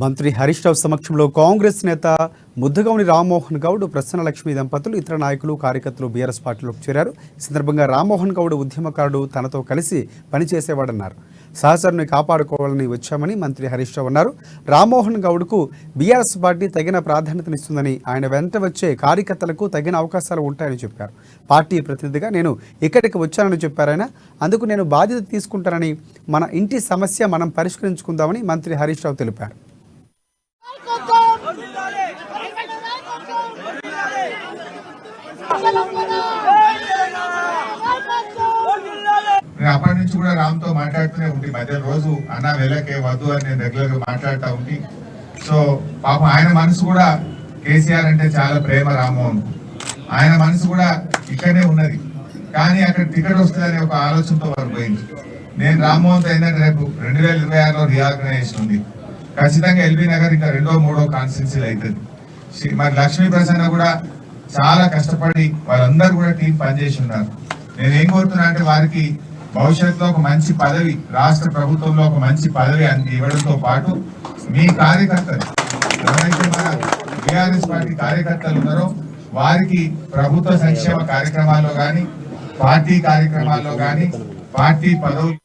మంత్రి హరీష్ రావు సమక్షంలో కాంగ్రెస్ నేత ముద్దగౌని రామ్మోహన్ గౌడ్, ప్రసన్నలక్ష్మి దంపతులు ఇతర నాయకులు కార్యకర్తలు బీఆర్ఎస్ పార్టీలోకి చేరారు. ఈ సందర్భంగా రామ్మోహన్ గౌడ్ ఉద్యమకారుడు, తనతో కలిసి పనిచేసేవాడన్నారు. సహచరుని కాపాడుకోవాలని వచ్చామని మంత్రి హరీష్ రావు అన్నారు. రామ్మోహన్ గౌడ్కు బీఆర్ఎస్ పార్టీ తగిన ప్రాధాన్యతనిస్తుందని, ఆయన వెంట వచ్చే కార్యకర్తలకు తగిన అవకాశాలు ఉంటాయని చెప్పారు. పార్టీ ప్రతినిధిగా నేను ఇక్కడికి వచ్చానని చెప్పారాయన. అందుకు నేను బాధ్యత తీసుకుంటానని, మన ఇంటి సమస్య మనం పరిష్కరించుకుందామని మంత్రి హరీష్ రావు తెలిపారు. నేను అప్పటి నుంచి కూడా రామ్తో మాట్లాడుతూనే ఉండి, మధ్య రోజు అన్న వెళ్ళకే వద్దు అని నేను రెగ్యులర్ గా మాట్లాడుతూ ఉండి. సో పాపం ఆయన మనసు కూడా కేసీఆర్ అంటే చాలా ప్రేమ. రామ్మోహన్ ఆయన మనసు కూడా ఇక్కడనే ఉన్నది, కానీ అక్కడ టికెట్ వస్తుందని ఒక ఆలోచనతో వారు పోయింది. నేను రామ్మోహన్తో ఏంటంటే రేపు 2026లో రీఆర్గనైజేషన్ ఉంది. ఖచ్చితంగా ఎల్బీ నగర్ ఇంకా 2వ 3వ కాన్స్టిట్యున్సీలు అవుతుంది. మరి లక్ష్మీ ప్రసన్న కూడా చాలా కష్టపడి వాళ్ళందరూ కూడా టీం పనిచేసి ఉన్నారు. నేను ఏం కోరుతున్నా అంటే వారికి భవిష్యత్తులో ఒక మంచి పదవి, రాష్ట్ర ప్రభుత్వంలో ఒక మంచి పదవి ఇవ్వడంతో పాటు మీ కార్యకర్తలు ఎవరైతే మన బీఆర్ఎస్ పార్టీ కార్యకర్తలు ఉన్నారో వారికి ప్రభుత్వ సంక్షేమ కార్యక్రమాల్లో కానీ, పార్టీ కార్యక్రమాల్లో కానీ, పార్టీ పదవులు